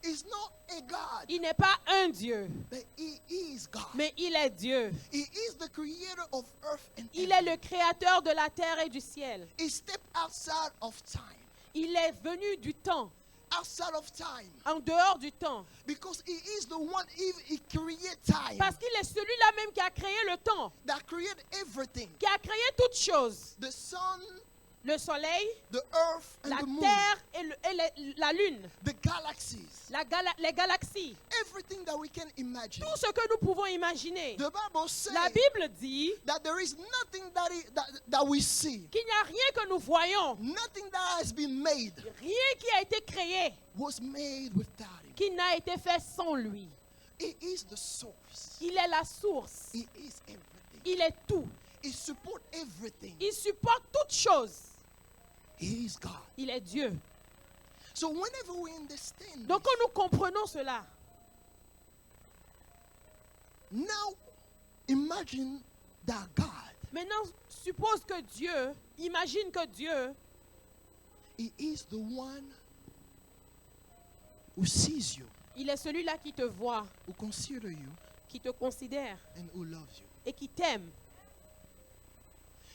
is not a God, Il n'est pas un Dieu, but he is God. mais il est Dieu. He is the creator of earth and Il est heaven. le créateur de la terre et du ciel. He stepped outside of time. Il est venu du temps, Outside of time. en dehors du temps. Because he is the one, he created time. Parce qu'il est celui-là même qui a créé le temps, That created everything. qui a créé toutes choses. The sun, Le soleil, the earth, and la the moon. terre et la lune, The galaxies. les galaxies. Everything that we can imagine. Tout ce que nous pouvons imaginer. The Bible says La Bible dit that there is nothing that we see. qu'il n'y a rien que nous voyons, Nothing that has been made rien qui a été créé, was made without him. qui n'a été fait sans lui. He is the source. Il est la source. He is everything. Il est tout. He supports everything. Il supporte toutes choses. He is God. Il est Dieu. So whenever we understand Donc quand nous comprenons cela, now imagine that God, maintenant suppose que Dieu, imagine que Dieu, he is the one who sees you, il est celui-là qui te voit, who considers you, qui te considère and who loves you. et qui t'aime.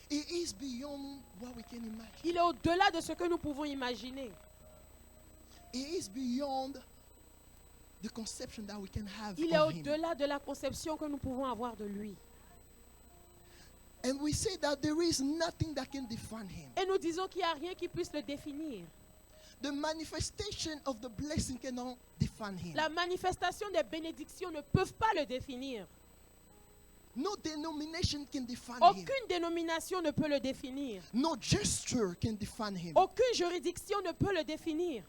He is beyond what we can imagine. Il est au-delà de ce que nous pouvons imaginer. He is beyond the conception that we can have Il est of him. au-delà de la conception que nous pouvons avoir de lui. And we say that there is nothing that can define him. Et nous disons qu'il n'y a rien qui puisse le définir. The manifestation of the blessing cannot define him. La manifestation des bénédictions ne peuvent pas le définir. No denomination can define him. Aucune dénomination ne peut le définir. No gesture can define him. Aucune juridiction ne peut le définir.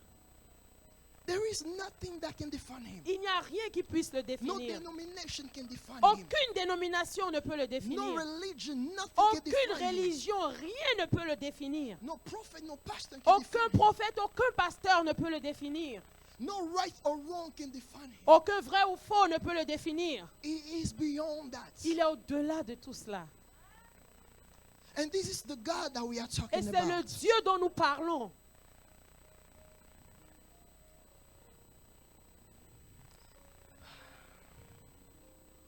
There is nothing that can define him. Il n'y a rien qui puisse le No définir. denomination can define him. Aucune dénomination ne peut le No définir. religion, nothing can Aucune define him. religion, rien ne peut le définir. No prophet, no pastor can Aucun define him. prophète, aucun pasteur ne peut le définir. No right or wrong can define him. Aucun vrai ou faux ne peut le définir. He is beyond that. Il est au-delà de tout cela. And this is the God that we are Et talking c'est le about. Dieu dont nous parlons.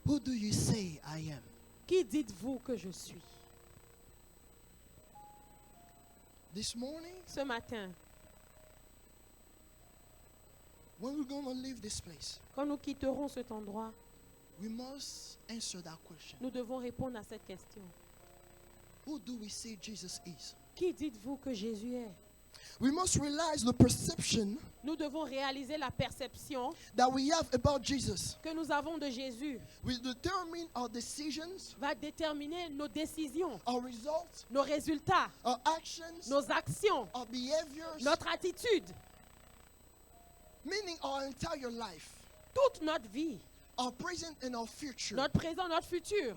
Who do you say I am? Qui dites-vous que je suis? This morning, Ce matin, when we're going to leave this place, quand nous quitterons cet endroit, we must answer that question. nous devons répondre à cette question. Who do we say Jesus is? Qui dites-vous que Jésus est? We must realize the perception Nous devons réaliser la perception that we have about Jesus que nous avons de Jésus. will determine our decisions, Va déterminer nos décisions, our results, nos résultats, our actions, nos actions, our behaviors, notre attitude, meaning our entire life, toute notre vie, our present and our future. notre présent, notre futur.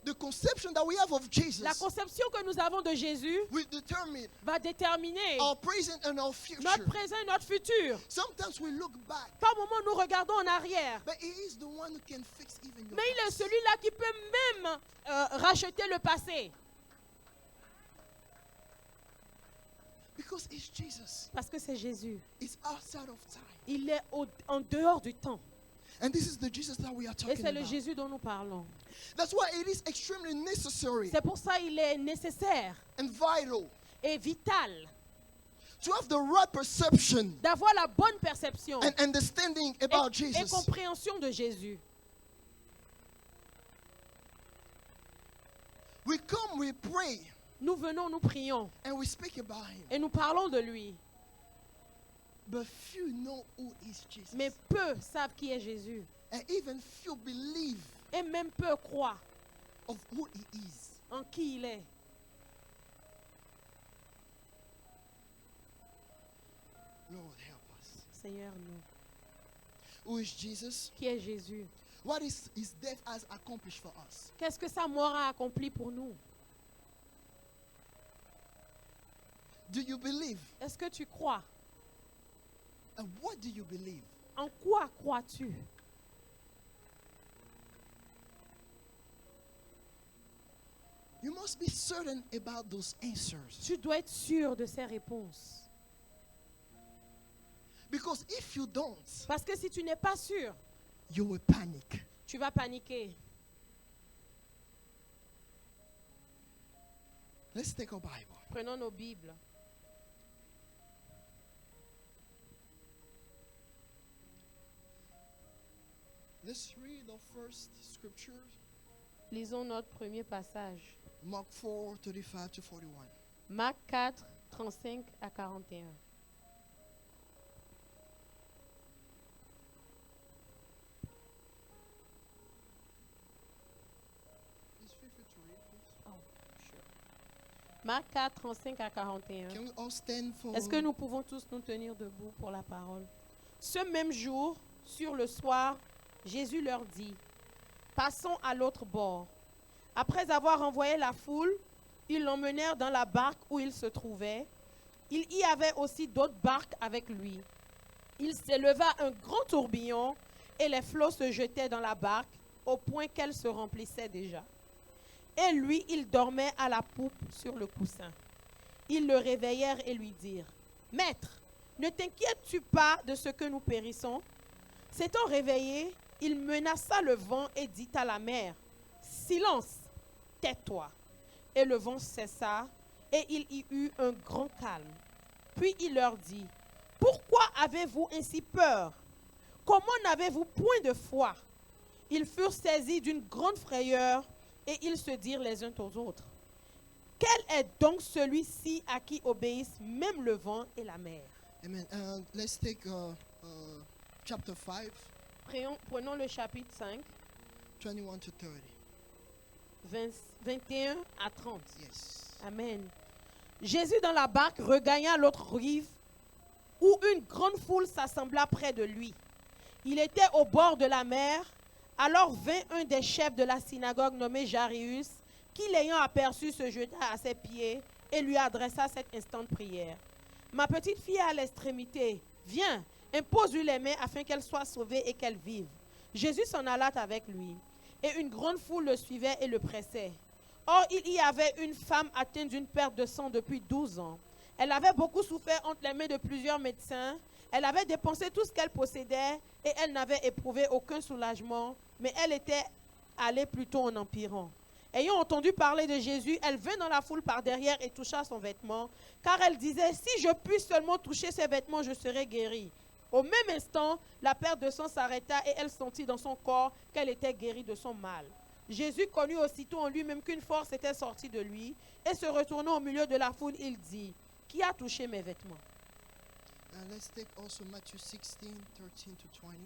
The conception that we have of La Jesus conception que nous avons de Jésus will determine va déterminer our present and our future. notre présent et notre futur. Sometimes we look back, Par moments, nous regardons en arrière. but He is the one who can fix even your Mais il est past. celui-là qui peut même racheter le passé. Because it's Jesus. Parce que c'est Jésus. It's outside of time. Il est en dehors du temps. And this is the Jesus that we are Et talking c'est le about. Jésus dont nous parlons. That's why it is extremely necessary C'est pour ça qu'il est nécessaire and vital et vital to have the right perception d'avoir la bonne perception and understanding about et Jesus. compréhension de Jésus. We come, we pray, Nous venons, nous prions and we speak about Him. et nous parlons de lui. But few know who is Jesus. Mais peu savent qui est Jésus. And even few believe Et même peu croient of who He is. en qui il est. Lord, help us. Seigneur, nous. Who is Jesus? Qui est Jésus? What is His death has accomplished for us? Qu'est-ce que sa mort a accompli pour nous? Do you believe? Est-ce que tu crois? And what do you believe? En quoi crois-tu? You must be certain about those answers. Tu dois être sûr de ces réponses. Because if you don't, Parce que si tu n'es pas sûr, you will panic. tu vas paniquer. Let's take our Bible. Prenons nos Bibles. Let's read the first scripture, Lisons notre premier passage. Mark 4, 35 to 41. Marc 4, 35 à 41. Please feel free to read, please. Oh, sure. Marc 4, 35 à 41. Can we all stand for... Est-ce que nous pouvons tous nous tenir debout pour la parole? Ce même jour, sur le soir, Jésus leur dit, « Passons à l'autre bord. » Après avoir envoyé la foule, ils l'emmenèrent dans la barque où il se trouvait. Il y avait aussi d'autres barques avec lui. Il s'éleva un grand tourbillon et les flots se jetaient dans la barque au point qu'elle se remplissait déjà. Et lui, il dormait à la poupe sur le coussin. Ils le réveillèrent et lui dirent, « Maître, ne t'inquiètes-tu pas de ce que nous périssons ?» S'étant réveillé, il menaça le vent et dit à la mer, « Silence, tais-toi !» Et le vent cessa, et il y eut un grand calme. Puis il leur dit, « Pourquoi avez-vous ainsi peur? Comment n'avez-vous point de foi ?» Ils furent saisis d'une grande frayeur, et ils se dirent les uns aux autres, « Quel est donc celui-ci à qui obéissent même le vent et la mer ?» Amen. Let's take chapter 5, Prenons le chapitre 5, 21 to 30. 21 à 30. Yes. Amen. Jésus dans la barque regagna l'autre rive où une grande foule s'assembla près de lui. Il était au bord de la mer. Alors vint un des chefs de la synagogue nommé Jairus, qui l'ayant aperçu se jeta à ses pieds et lui adressa cette instante prière. « Ma petite fille est à l'extrémité. Viens, impose-lui les mains afin qu'elle soit sauvée et qu'elle vive. » Jésus s'en alla avec lui. Et une grande foule le suivait et le pressait. Or, il y avait une femme atteinte d'une perte de sang depuis 12 ans. Elle avait beaucoup souffert entre les mains de plusieurs médecins. Elle avait dépensé tout ce qu'elle possédait et elle n'avait éprouvé aucun soulagement, mais elle était allée plutôt en empirant. Ayant entendu parler de Jésus, elle vint dans la foule par derrière et toucha son vêtement, car elle disait, « Si je puis seulement toucher ses vêtements, je serai guérie. » Au même instant, la perte de sang s'arrêta et elle sentit dans son corps qu'elle était guérie de son mal. Jésus connut aussitôt en lui-même qu'une force était sortie de lui et se retournant au milieu de la foule, il dit, « Qui a touché mes vêtements ?» Let's take also Matthew 16, 13 to 20.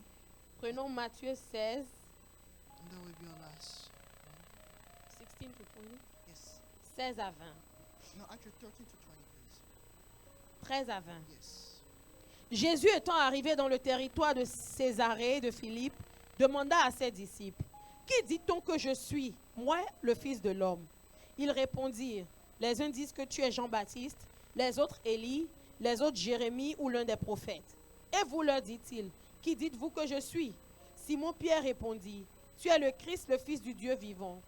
Prenons Matthieu 16, And that will be our last. 16 to 20, Yes. 16 à 20, No, actually 13 to 20, please. 13 à 20. Yes. Jésus étant arrivé dans le territoire de Césarée de Philippe, demanda à ses disciples, « Qui dit-on que je suis, moi, le Fils de l'homme ?» Ils répondirent, « Les uns disent que tu es Jean-Baptiste, les autres Élie, les autres Jérémie ou l'un des prophètes. » Et vous leur dit-il, « Qui dites-vous que je suis ?» Simon-Pierre répondit, « Tu es le Christ, le Fils du Dieu vivant. »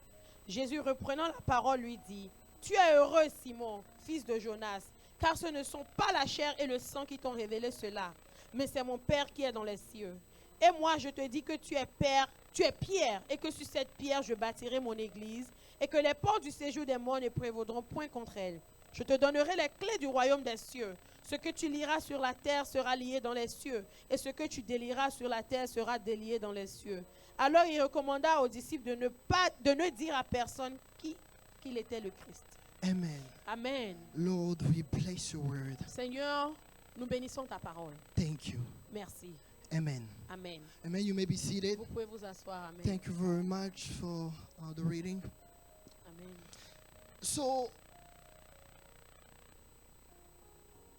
Jésus reprenant la parole lui dit, « Tu es heureux, Simon, fils de Jonas, car ce ne sont pas la chair et le sang qui t'ont révélé cela, mais c'est mon Père qui est dans les cieux. Et moi, je te dis que tu es Pierre, et que sur cette pierre, je bâtirai mon église, et que les portes du séjour des morts ne prévaudront point contre elle. Je te donnerai les clés du royaume des cieux. Ce que tu lieras sur la terre sera lié dans les cieux, et ce que tu délieras sur la terre sera délié dans les cieux. » Alors il recommanda aux disciples de ne dire à personne qu'il était le Christ. Amen. Amen. Lord, we bless your word. Seigneur, nous bénissons ta parole. Thank you. Merci. Amen. Amen. Amen. You may be seated. Vous pouvez vous asseoir. Amen. Thank you very much for the reading. Amen. So,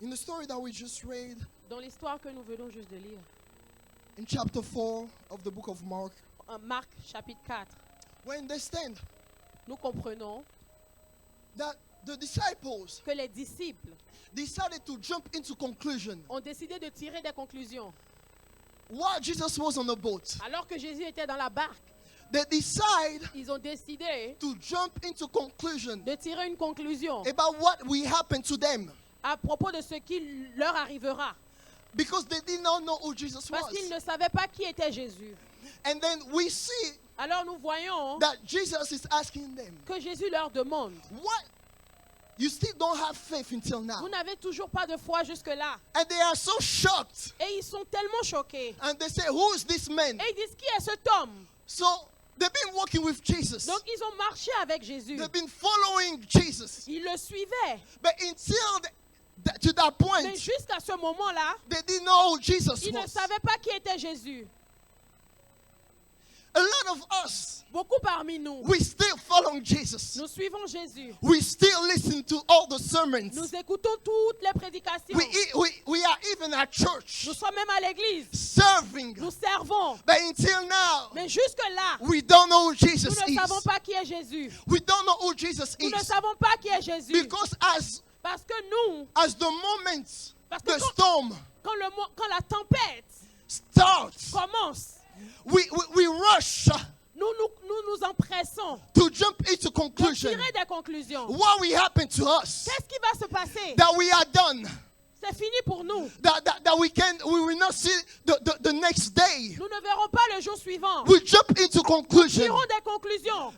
in the story that we just read, Dans l'histoire que nous venons juste de lire, in chapter 4 of the book of Mark, en Marc chapitre 4, we understand nous comprenons that the disciples que les disciples decided to jump into conclusion ont décidé de tirer des conclusions. while Jesus was on the boat. Alors que Jésus était dans la barque, They decide ils ont décidé to jump into conclusion de tirer une conclusion about what will happen to them. à propos de ce qui leur arrivera. Because they did not know who Jesus Parce was. qu'ils ne savaient pas qui était Jésus. And then we see Alors nous voyons that Jesus is asking them, que Jésus leur demande, what? You still don't have faith until now. vous n'avez toujours pas de foi jusque-là. And they are so shocked. Et ils sont tellement choqués. And they say, who is this man? Et ils disent, qui est cet homme? So they've been walking with Jesus. Donc ils ont marché avec Jésus. They've been following Jesus. Ils le suivaient. But until to that Mais point, jusqu'à ce moment-là, they didn't know who Jesus ils ne was. savaient pas qui était Jésus. A lot of us, Beaucoup parmi nous, we still following Jesus. nous suivons Jésus. We still listen to all the sermons. Nous écoutons toutes les prédications. We are even at church Nous sommes même à l'église. serving. Nous servons. But until now, Mais jusque-là, we don't know who nous Jesus ne savons is. pas qui est Jésus. We don't know who Jesus Nous ne is. savons pas qui est Jésus. Because Parce que nous, as the moment, Parce que the storm quand la tempête starts, commence, we rush nous empressons to jump into de conclusion. tirer des conclusions. What will happen to us? Qu'est-ce qui va se passer? That we are done. C'est fini pour nous. That we will not see the next day. Nous ne verrons pas le jour suivant. We jump into conclusion. Tirons des conclusions.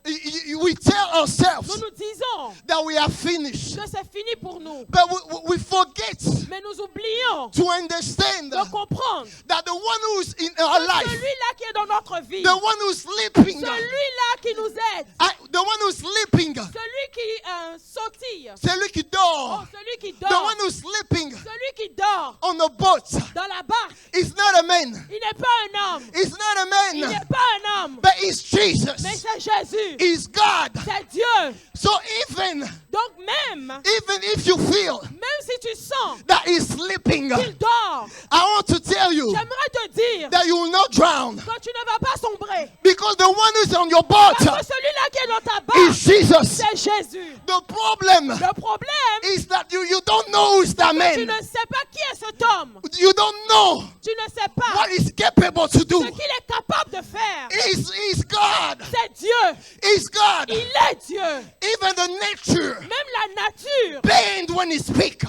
We tell Nous ourselves nous disons that we are finished. que c'est fini pour nous. But we forget Mais nous oublions to understand de comprendre that the one who's in our que life, celui-là qui est dans notre vie, the one who's sleeping, celui-là qui nous aide, the one who's sleeping, celui qui sautille, celui qui oh, dort, celui qui the dort, one who's sleeping celui qui dort on the boat dans la barque, is not a man. il n'est pas un homme. It's not a Il man, n'est pas un homme. but it's Jesus. Mais c'est Jésus. It's God. C'est Dieu. So even Donc même if you feel si tu sens that he's sleeping, qu'il dort, I want to tell you j'aimerais te dire that you will not drown, que tu ne vas pas sombrer. because the one who's on your boat Parce que celui-là qui est dans ta is barque, Jesus. c'est Jésus. The problem Le problème, is that you don't know who's that tu man. ne sais pas qui est cet homme. You don't know Tu ne sais pas what he's capable to do. ce qu'il est capable de faire. He's God. C'est Dieu. He's God. Il est Dieu. Even the nature Même la nature, bend when he speaks.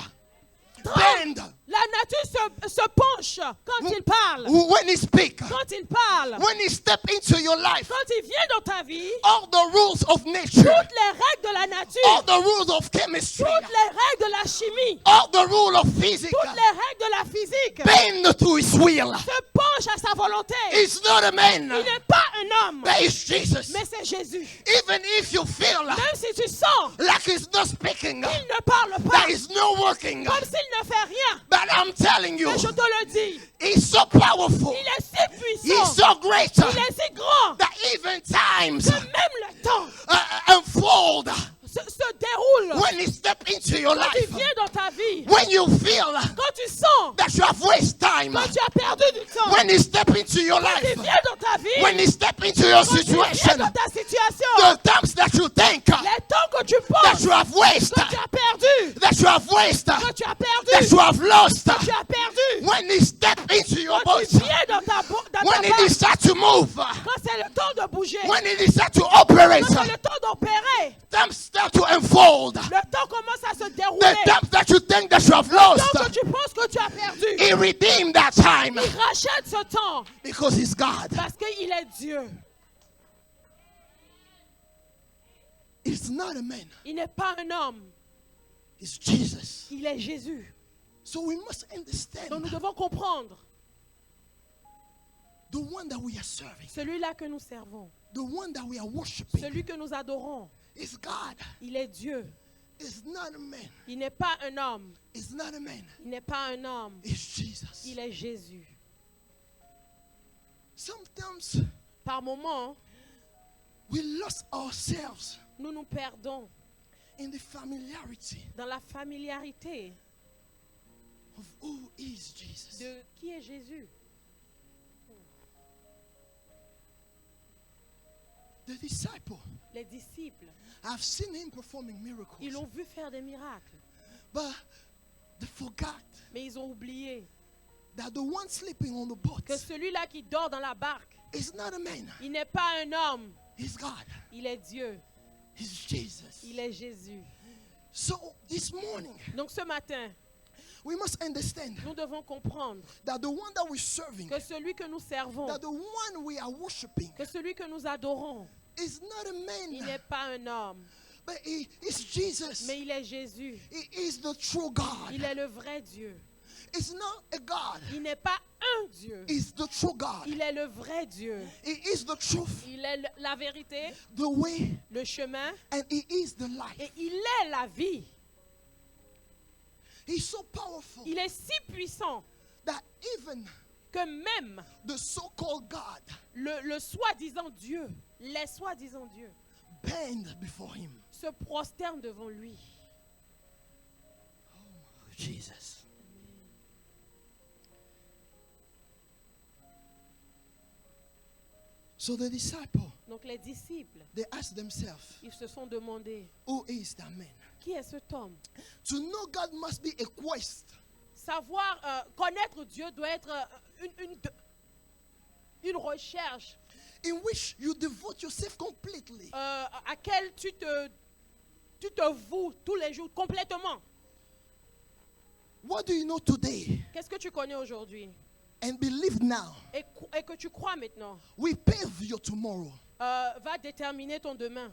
Bend la nature se penche quand il parle. when he speaks. Quand il parle, When he step into your life, quand il vient dans ta vie, all the rules of nature, toutes les règles de la all nature, the rules of chemistry, toutes les règles de la chimie, all the rules of physics toutes les règles de la physique bend to his will. se penchent à sa volonté. It's not a Il man, n'est pas un homme, but it's Jesus. mais c'est Jésus. Even if you feel Même si tu sens like he's not speaking, qu'il ne parle pas, that is not working, comme s'il ne fait rien, but I'm telling you, mais je te le dis, he's so powerful, il est si he's puissant, so great, il est si grand, that even times que même le temps unfold se déroule when he step into your quand il life. vient dans ta vie. When you feel Quand tu sens that you have wasted time, que tu as perdu du temps, when he step into your quand il life, vient dans ta vie, when he step into your quand il vient situation, dans ta situation, the times that you think les temps que tu that penses you have wasted, que tu as perdu, that you have wasted, que tu as perdu, that you have lost, que tu as perdu, when he step into your quand boat, tu viens dans ta when he barque, decide to move, quand c'est le temps de bouger, when he decide to operate, quand c'est le temps d'opérer, times start to unfold. le temps commence à se The dérouler, times that you think that you have le temps lost, que tu penses que tu as perdu, he redeemed that time il rachète ce temps because he's God. parce qu'il est Dieu. It's not a man, Il n'est pas un homme, it's Jesus. il est Jésus. So we must Donc understand nous devons comprendre the one that we are serving, celui-là que nous servons, the one that we are worshiping celui que nous adorons. is God. Il est Dieu. It's not a man. Il n'est pas un homme. It's not a man. Il n'est pas un homme. It's Jesus. Il est Jésus. Sometimes Par moments, we lost ourselves nous nous perdons in the familiarity dans la familiarité of who is Jesus. de qui est Jésus. The disciple, Les disciples, I've seen him performing miracles, ils l'ont vu faire des miracles, but they forgot mais ils ont oublié that the one sleeping on the boat que celui-là qui dort dans la barque, is not a man. il n'est pas un homme, He's God. il est Dieu, He's Jesus. il est Jésus. So this morning, Donc ce matin, We must understand Nous devons comprendre that the one that we're serving, que celui que nous servons, that the one we are worshiping, que celui que nous adorons, is not a il man, n'est pas un homme, but he is Jesus. mais il est Jésus. He is the true God. Il est le vrai Dieu. It's not a God. Il n'est pas un Dieu. He's the true God. Il est le vrai Dieu. He is the truth, Il est la vérité, the way, le chemin, and He is the life. et il est la vie. He's so powerful Il est si puissant that even que même the so-called God le soi-disant Dieu, les soi-disant Dieux, bend before Him. se prosternent devant lui. Jesus. So the disciple, Donc les disciples, they ask themselves, ils se sont demandé, who is that man? qui est cet homme? To know God must be a quest. Savoir, connaître Dieu doit être une recherche In which you devote yourself completely. à laquelle tu te voues tous les jours complètement. What do you know today Qu'est-ce que tu connais aujourd'hui and believe now et que tu crois maintenant will pave your tomorrow. va déterminer ton demain.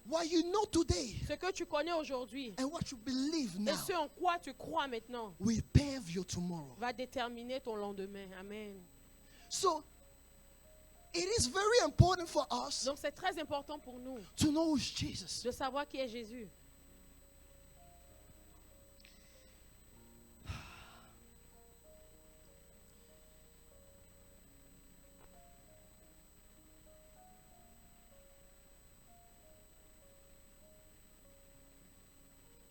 What you know today Ce que tu connais aujourd'hui and what you believe et now ce en quoi tu crois maintenant will pave your tomorrow. va déterminer ton lendemain. Amen. So it is very important for us Donc c'est très important pour nous to know who's Jesus. de savoir qui est Jésus.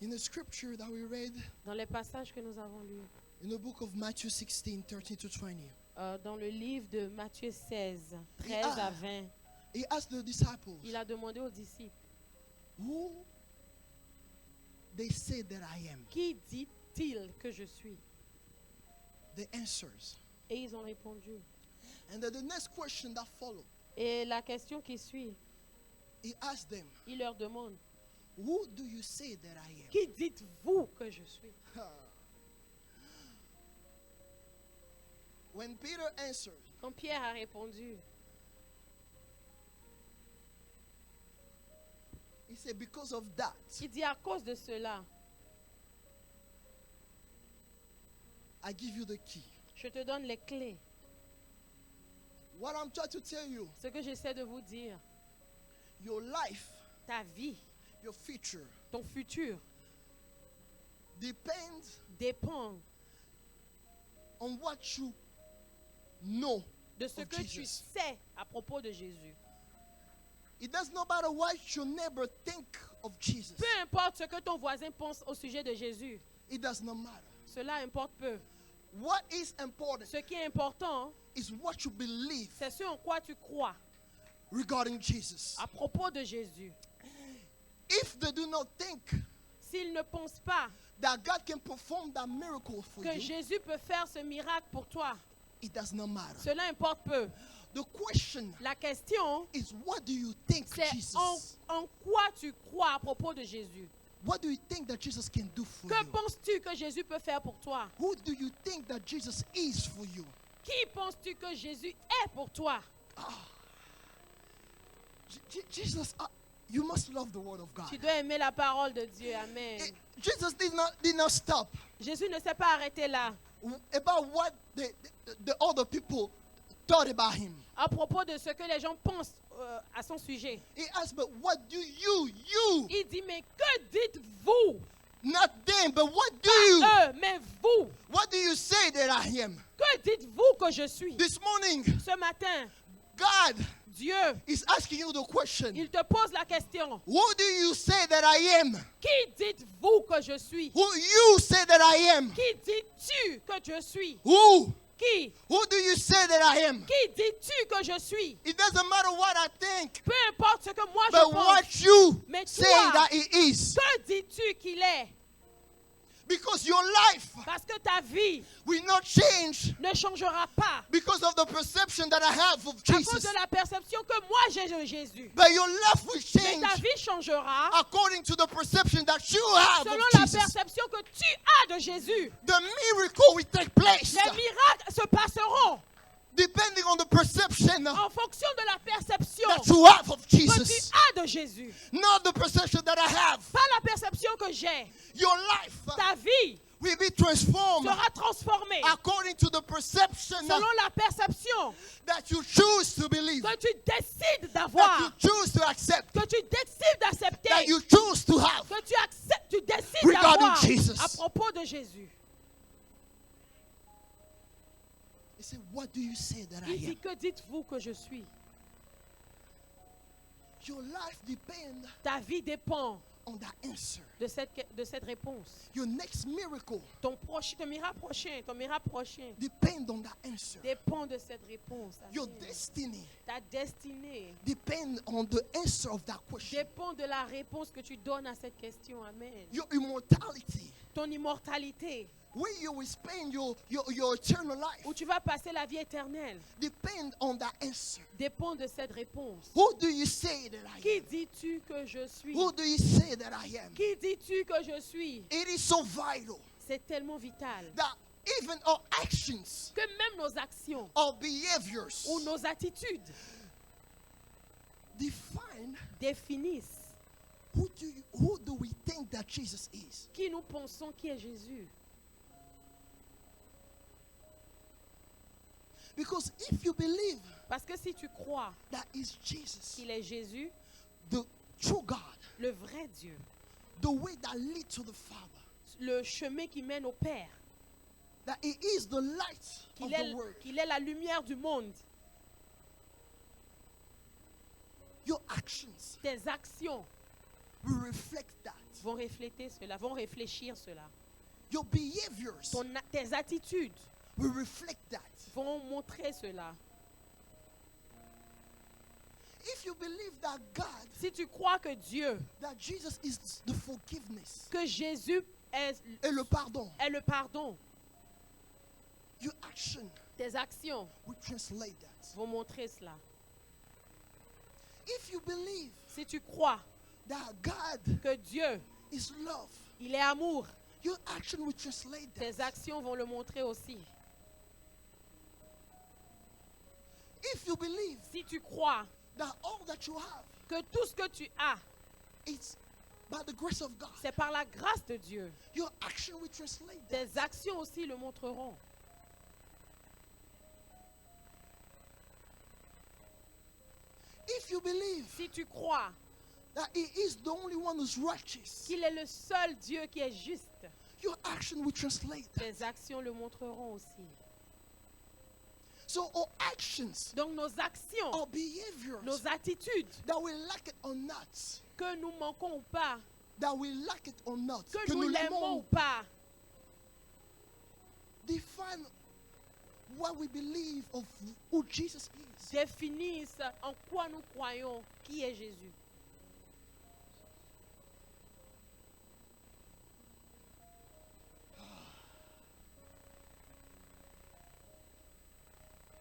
In the scripture that we read Dans les passages que nous avons lus, in the book of Matthew 16, 13 to 20, dans le livre de Matthieu 16, 13 à 20, he asked the disciples, il a demandé aux disciples, who they say that I am. qui dit-il que je suis? The answers. Et ils ont répondu. And then the next question that followed, Et la question qui suit, he asked them, il leur demande, who do you say that I am? qui dites-vous que je suis? When Peter answered, Quand Pierre a répondu, he said, because of that, il dit à cause de cela, I give you the key. je te donne les clés. What I'm trying to tell you, Ce que j'essaie de vous dire, your life, ta vie, your future, ton futur depends dépend on what you know de ce of que tu Jesus. sais à propos de Jésus. It does not matter what your neighbor think of Jesus. Peu importe ce que ton voisin pense au sujet de Jésus, It does not matter. cela importe peu. What is important Ce qui est important, is what you believe c'est ce en quoi tu crois regarding Jesus. à propos de Jésus. If they do not think S'ils ne pensent pas that God can perform that miracle for que you, Jésus peut faire ce miracle pour toi, it does not matter. cela importe peu. The question La question, is, what do you think c'est Jesus? en quoi tu crois à propos de Jésus. What do you think that Jesus can do for Que you? penses-tu que Jésus peut faire pour toi? Who do you think that Jesus is for you? Qui penses-tu que Jésus est pour toi? Jesus, you must love the word of God. Tu dois aimer la parole de Dieu. Amen. Jesus did not stop Jésus ne s'est pas arrêté là. about what the other people thought about him. À propos de ce que les gens pensent à son sujet. He asked, but what do you, Il dit, mais que dites-vous? not them, but what do Pas you, eux, mais vous. what do you say that I am? Que dites-vous que je suis? This morning, Ce matin, God Dieu, is asking you the question, il te pose la question. who do you say that I am? Qui dites-vous que je suis? Who you say that I am? Qui dis-tu que je suis? Who? Qui? Who do you say that I am? Qui dis-tu que je suis? It doesn't matter what I think, Peu importe ce que moi je but pense. what you Mais say toi, that he is. que dis-tu qu'il est? Because your life Parce que ta vie will not change ne changera pas because of the perception that I have of à cause Jesus. de la perception que moi j'ai de Jésus. But your life will Mais change ta vie changera according to the perception that you have selon of la Jesus. perception que tu as de Jésus. The miracle will take place Les miracles se passeront depending on the perception en fonction de la perception that you have of que Jesus. tu as de Jésus. Not the perception that I have. Pas la perception que j'ai. Your life Ta vie will be transformed sera transformée according to the perception selon la perception that you choose to believe, que tu décides that you d'avoir, choose to accept, que tu décides that d'accepter, you choose to have. que tu acceptes, tu décides Regarding d'avoir Jesus. à propos de Jésus. He said, what do you say that I Il dit, am? que dites-vous que je suis? Your life depends Ta vie dépend on that answer. de cette réponse. Your next miracle Ton miracle prochain depends on that answer. dépend de cette réponse. Amen. Your destiny Ta destinée depends on the answer of that question. dépend de la réponse que tu donnes à cette question. Amen. Your immortality, Ton immortalité, where you will spend your eternal life, où tu vas passer la vie éternelle, depend on that answer. dépend de cette réponse. Who do you say that I Qui am? dis-tu que je suis? Who do you say that I am? Qui dis-tu que je suis? It is so vital C'est tellement vital that even our actions, que même nos actions our behaviors ou nos attitudes define définissent who do we think that Jesus is. qui nous pensons qui est Jésus. Because if you believe Parce que si tu crois that is Jesus, qu'il est Jésus, the true God, le vrai Dieu, the way that leads to the Father, le chemin qui mène au Père, that He is the light of the world, qu'il est la lumière du monde, your actions tes actions will reflect that. vont refléter cela, vont réfléchir cela. Your behaviors Tes attitudes will reflect that. vont montrer cela. If you believe that God, Si tu crois que Dieu, that Jesus is the forgiveness que Jésus est et le pardon, le pardon, your action tes actions will translate that. vont montrer cela. If you believe Si tu crois that God que Dieu, is love, il est amour, your action will translate tes that. actions vont le montrer aussi. If you believe Si tu crois that all that you have que tout ce que tu as, is by the grace of God, c'est par la grâce de Dieu, your action will translate that. tes actions aussi le montreront. If you believe Si tu crois that He is the only one who's righteous, qu'il est le seul Dieu qui est juste, your action will translate that. tes actions le montreront aussi. So our actions, Donc nos actions, our behaviors, nos attitudes, that we like it or not, que nous manquons ou pas, that we like it or not, que que nous nous l'aimons l'aimons, ou pas, define what we believe of who Jesus is. définissent en quoi nous croyons qui est Jésus.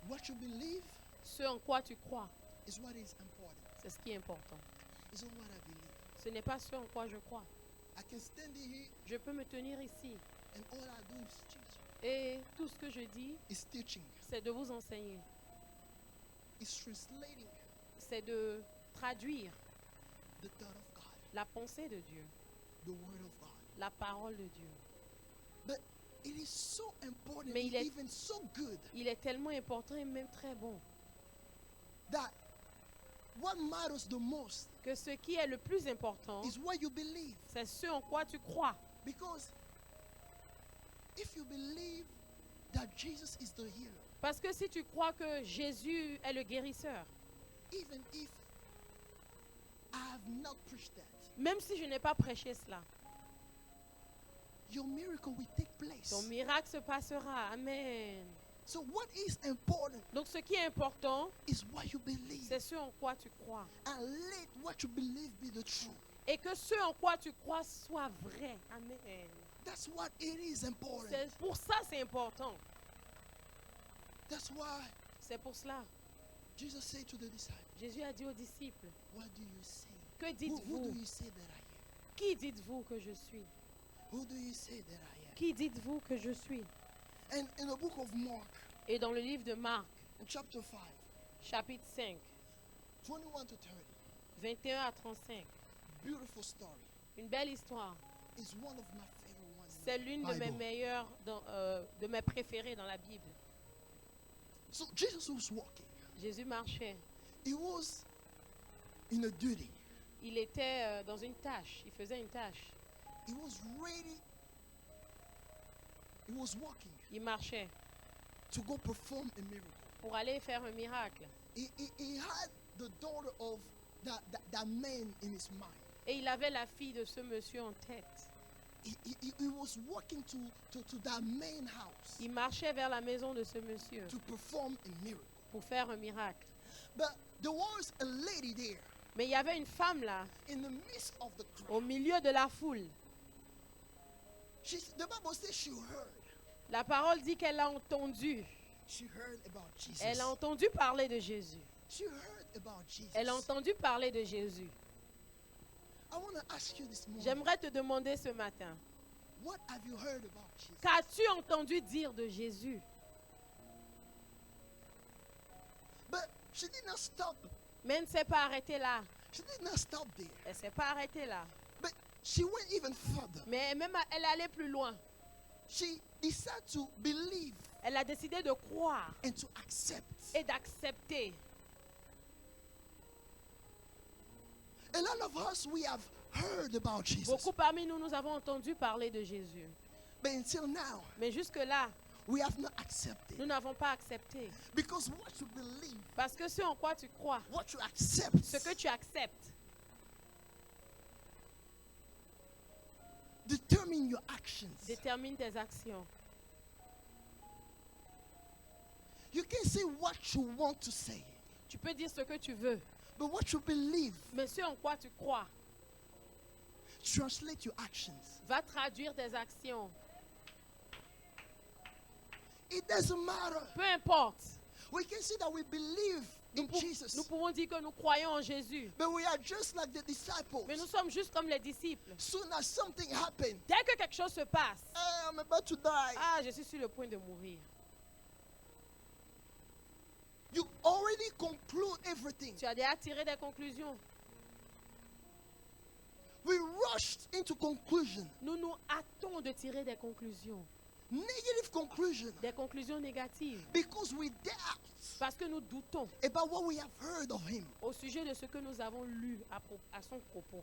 What you believe Ce en quoi tu crois, is what is important. c'est ce qui est important. It's not what I believe. Ce n'est pas ce en quoi je crois. I can stand here Je peux me tenir ici and all I do is teach. et tout ce que je dis, It's teaching. c'est de vous enseigner. It's translating C'est de traduire the thought of God, la pensée de Dieu, the word of God. la parole de Dieu. But it is so important, Mais il est- even so good, Il est tellement important et même très bon that what matters the most que ce qui est le plus important, is what you believe. c'est ce en quoi tu crois. Because if you believe that Jesus is the healer, Parce que si tu crois que Jésus est le guérisseur, even if I have not preached that, même si je n'ai pas prêché cela, your miracle will take place. ton miracle se passera. Amen. So what is important Donc ce qui est important, is what you believe. c'est ce en quoi tu crois. And let what you believe be the truth. Et que ce en quoi tu crois soit vrai. Amen. That's what it is important. Pour ça, c'est important. That's why C'est pour cela. Jesus said to the disciples, Jésus a dit aux disciples, what do you say? que Who dites-vous? do you say that I am? Qui dites-vous que je suis? Who do you say that I am? Qui dites-vous que je suis? And in the book of Mark, Et dans le livre de Marc, in chapter 5, chapitre 5, 21 to 30, 21 à 35, beautiful story. une belle histoire. It's one of my favorite ones. in C'est the l'une de mes Bible. meilleures, de mes préférées dans la Bible. So Jesus was walking. Jésus marchait. He was in a duty. Il était dans une tâche. Il faisait une tâche. He was ready. He was walking Il marchait to go perform a miracle. pour aller faire un miracle. He had the daughter of that man in his mind. Et il avait la fille de ce monsieur en tête. He was walking to that main house Il marchait vers la maison de ce monsieur to perform a miracle. pour faire un miracle. But there was a lady there Mais il y avait une femme là, in the midst of the au crowd. milieu de la foule. The Bible says she heard. La parole dit qu'elle a entendu. She heard about Jesus. Elle a entendu parler de Jésus. She heard about Jesus. Elle a entendu parler de Jésus. I want to ask you this morning. J'aimerais te demander ce matin, What have you heard about Jesus? qu'as-tu entendu dire de Jésus? But she did not stop. Mais elle ne s'est pas arrêtée là. She did not stop there. Elle ne s'est pas arrêtée là. But she went even further. Mais même elle est allée plus loin. She decided to believe Elle a décidé de croire and to accept. et d'accepter. A lot of us, we have heard about Jesus. Beaucoup parmi nous, nous avons entendu parler de Jésus. But until now, Mais jusque-là, we have not accepted. nous n'avons pas accepté. Because what you believe, Parce que ce en quoi tu crois, what you accept, ce que tu acceptes, determine your actions. détermine tes actions. You can say what you want to say, Tu peux dire ce que tu veux, but what you believe, mais ce en quoi tu crois translate your actions. va traduire tes actions. It doesn't matter. Peu importe. We can say that we believe in Jesus, Nous pouvons dire que nous croyons en Jésus, but we are just like the disciples. mais nous sommes juste comme les disciples. Soon as something happens, Dès que quelque chose se passe, hey, I'm about to die. ah, je suis sur le point de mourir. You already conclude everything. Tu as déjà tiré des conclusions. We rushed into conclusion, Nous nous hâtons de tirer des conclusions, negative conclusion, des conclusions négatives, because we doubt parce que nous doutons about what we have heard of him. au sujet de ce que nous avons lu à son propos.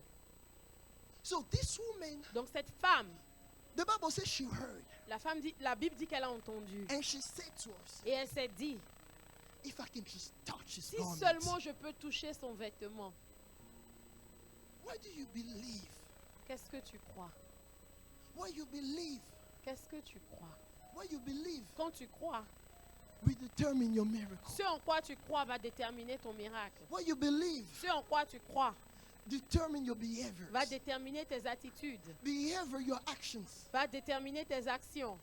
So this woman, Donc cette femme, the Bible says she heard, la Bible dit qu'elle a entendu and she said to us, et elle s'est dit, if I can just touch his si garment, seulement je peux toucher son vêtement, why do you believe? qu'est-ce que tu crois? Why you believe? Qu'est-ce que tu crois? Why you believe Quand tu crois, will determine your miracle. ce en quoi tu crois va déterminer ton miracle. What you believe Ce en quoi tu crois determine your behavior. va déterminer tes attitudes, Behavior, your actions. va déterminer tes actions.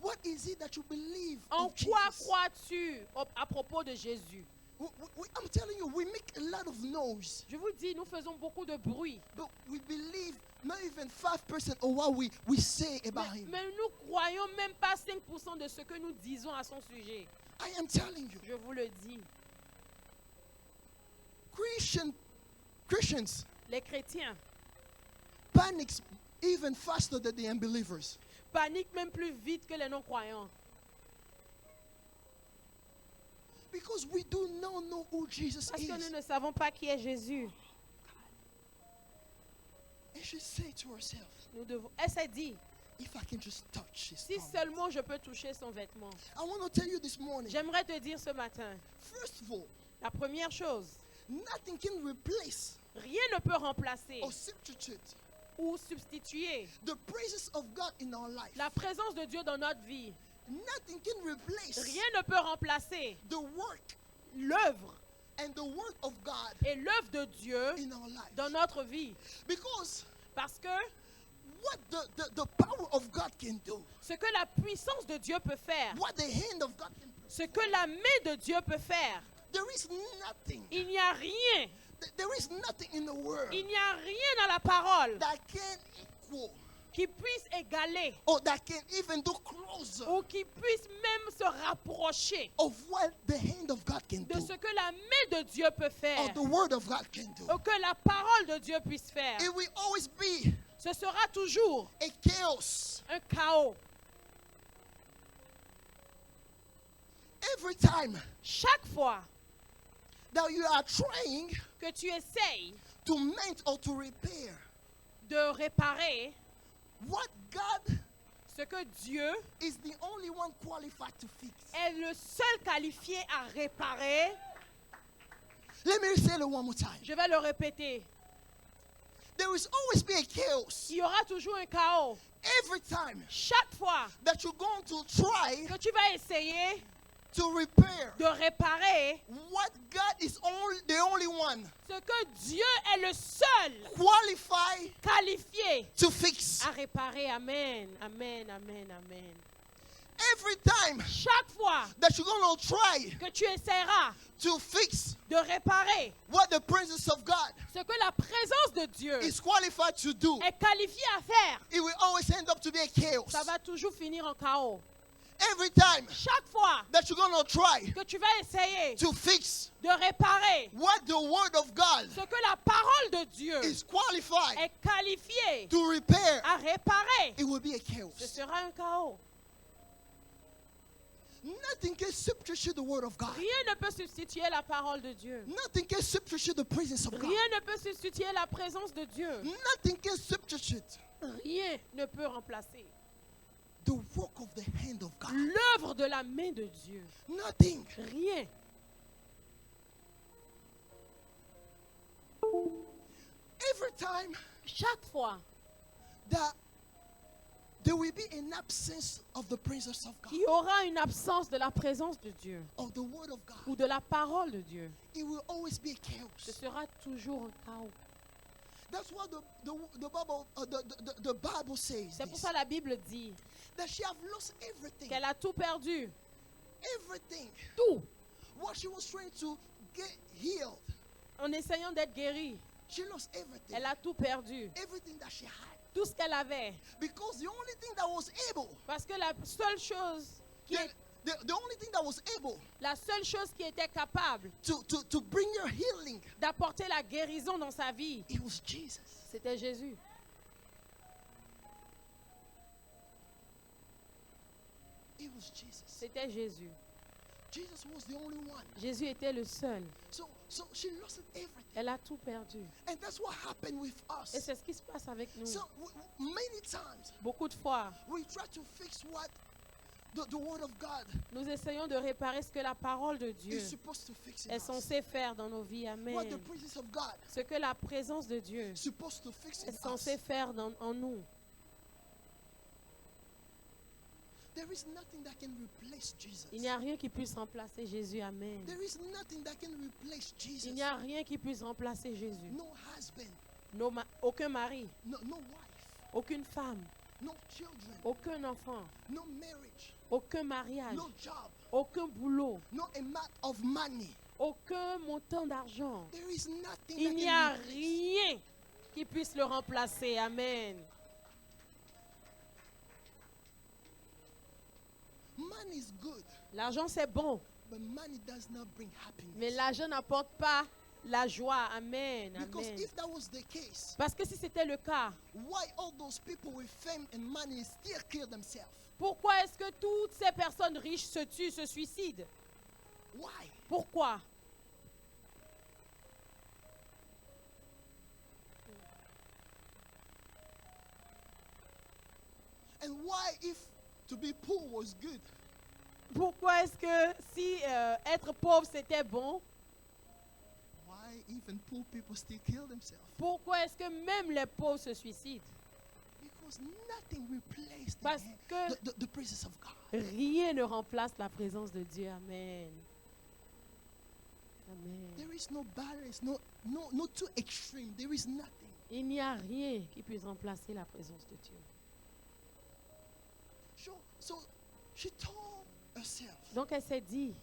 What is it that you believe En of quoi Jesus? crois-tu à propos de Jésus? I'm telling you, we make a lot of noise, Je vous dis, nous faisons beaucoup de bruit. but we believe not even 5% of what we say about him. Mais nous croyons même pas 5% de ce que nous disons à son sujet. I am telling you, Je vous le dis. Christians Les chrétiens panic even faster than the unbelievers. paniquent même plus vite que les non-croyants. Because we do not know who Jesus Parce que nous is. ne savons pas qui est Jésus. And she said to herself, Elle s'est dit, if I can just touch his si garment. seulement je peux toucher son vêtement. I want to tell you this morning, J'aimerais te dire ce matin, first of all, la première chose, nothing can replace rien ne peut remplacer or substitute ou substituer the praises of God in our life. la présence de Dieu dans notre vie. Nothing can replace Rien ne peut remplacer the work l'œuvre and the work of God et l'œuvre de Dieu in our life. dans notre vie. Because Parce que what the power of God can do, Ce que la puissance de Dieu peut faire. what the hand of God can do. Ce que la main de Dieu peut faire. There is nothing, Il n'y a rien. there is nothing in the world Il n'y a rien dans la parole that can equal qui puisse égaler or that can even do closer ou qui puisse même se rapprocher of what the hand of God can de do, ce que la main de Dieu peut or faire. the word of God can do. Ou que la parole de Dieu puisse faire. It will always be Ce sera toujours a chaos. un chaos. Every time Chaque fois that you are trying que tu essayes to mend or to repair de réparer what God ce que Dieu is the only one qualified to fix. est le seul qualifié à réparer, Let me say it one more time. je vais le répéter. There will always be a chaos. Il y aura toujours un chaos. Every time Chaque fois that you're going to try que tu vas essayer to repair de réparer what God is the only one ce que Dieu est le seul qualified qualifié to fix. à réparer. Amen, amen, amen, amen. Every time Chaque fois that you're going to try que tu essaieras to fix de réparer what the presence of God ce que la présence de Dieu is qualified to do, est qualifiée à faire, it will always end up to be a chaos. ça va toujours finir en chaos. Every time Chaque fois that you're going to try que tu vas essayer to fix de réparer what the word of God ce que la parole de Dieu is qualified est qualifiée to repair, à réparer, it will be a ce chaos. sera un chaos. Nothing can substitute the word of God. Rien ne peut substituer la parole de Dieu. Nothing can substitute the presence of God. Rien ne peut substituer la présence de Dieu. Nothing can substitute Rien ne peut remplacer the work of the hand of God. l'œuvre de la main de Dieu. Nothing. Rien. Every time Chaque fois that there will be an absence of the presence of God, qu'il y aura une absence de la présence de Dieu of the word of God, ou de la parole de Dieu, it will always be a ce chaos. sera toujours un chaos. That's what the Bible says. C'est pour This, ça la Bible dit that she have lost everything. qu'elle a tout perdu. Everything. Tout. What she was trying to get healed, En essayant d'être guérie, she lost everything. elle a tout perdu. Everything that she had. Tout ce qu'elle avait. Because the only thing that was able, Parce que la seule chose qui est the only thing that was able la seule chose qui était capable to bring her healing, d'apporter la guérison dans sa vie, it was Jesus. c'était Jésus. It was Jesus. C'était Jésus. Jesus was the only one. Jésus était le seul. So she lost everything. Elle a tout perdu. And that's what happened with Et us. c'est ce qui se passe avec nous. So many times Beaucoup de fois, we try to fix what the word of God nous essayons de réparer ce que la parole de Dieu is supposed to fix in est us. censée faire dans nos vies. What the Amen. presence of God Ce que la présence de Dieu is supposed to fix in est censée us. faire en nous. There is nothing that can replace Jesus. Il n'y a rien qui puisse remplacer Jésus. Amen. There is nothing that can replace Jesus. Il n'y a rien qui puisse remplacer Jésus. No husband, Aucun mari, no wife, aucune femme, no children, aucun enfant, no marriage, aucun mariage, no job, aucun boulot, no amount of money. aucun montant d'argent. There is nothing Il that n'y can a replace. rien qui puisse le remplacer. Amen. Money is good, L'argent, c'est bon, but money does not bring happiness. mais l'argent n'apporte pas la joie. Amen. Because Amen. if that was the case, Parce que si c'était le cas, why all those people with fame and money still kill themselves? pourquoi est-ce que toutes ces personnes riches se tuent, se suicident? Why? Pourquoi? And why, if to be poor was good, Pourquoi est-ce que si être pauvre c'était bon, why even poor people still kill themselves? pourquoi est-ce que même les pauvres se suicident? Because nothing replaces Parce que the presence of God. rien ne remplace la présence de Dieu. Amen. Amen. There is no balance, no too extreme. There is nothing. Il n'y a rien qui puisse remplacer la présence de Dieu. So she told herself, Donc elle s'est dit,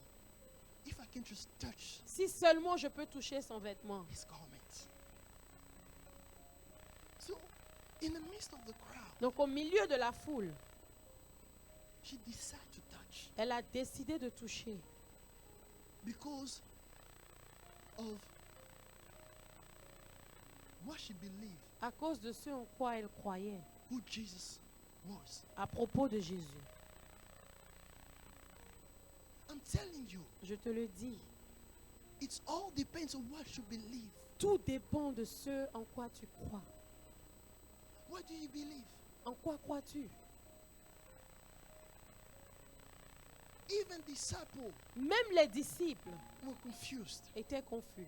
if I can just touch si seulement je peux toucher son vêtement. his garment. So in the midst of the crowd, Donc au milieu de la foule, she decided to touch elle a décidé de toucher because of what she believed, à cause de ce en quoi elle croyait who Jesus was. à propos de Jésus. I'm telling you, Je te le dis, it all depends on what you believe. tout dépend de ce en quoi tu crois. What do you believe? En quoi crois-tu? Even disciples Même les disciples were confused. étaient confus.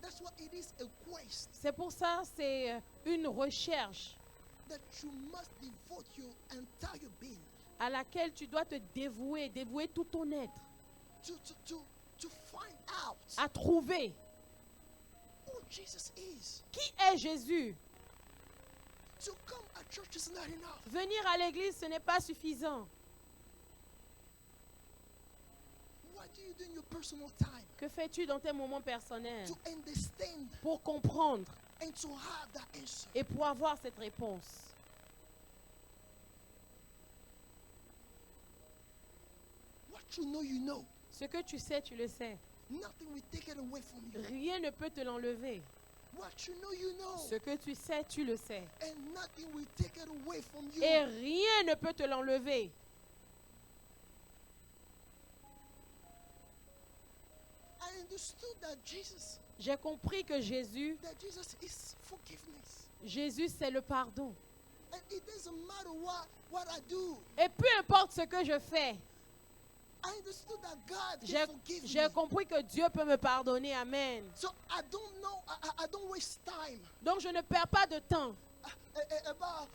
That's why it is a quest C'est pour ça c'est une recherche that you must devote your entire being à laquelle tu dois te dévouer tout ton être, to find out à trouver who Jesus is. qui est Jésus. To come at church is not enough. Venir à l'église, ce n'est pas suffisant. What do you do in your personal time Que fais-tu dans tes moments personnels to understand pour comprendre and to have that answer? et pour avoir cette réponse? What you know, you know. Ce que tu sais, tu le sais. Nothing will take it away from you. Rien ne peut te l'enlever. What you know, you know. Ce que tu sais, tu le sais. And nothing will take it away from you. Et rien ne peut te l'enlever. I understood that Jesus J'ai compris que Jésus is forgiveness. Jésus, c'est le pardon. And it doesn't matter what I do. Et peu importe ce que je fais, I understood that God can forgive j'ai me. compris que Dieu peut me pardonner. Amen. So I don't know, I don't waste time Donc je ne perds pas de temps about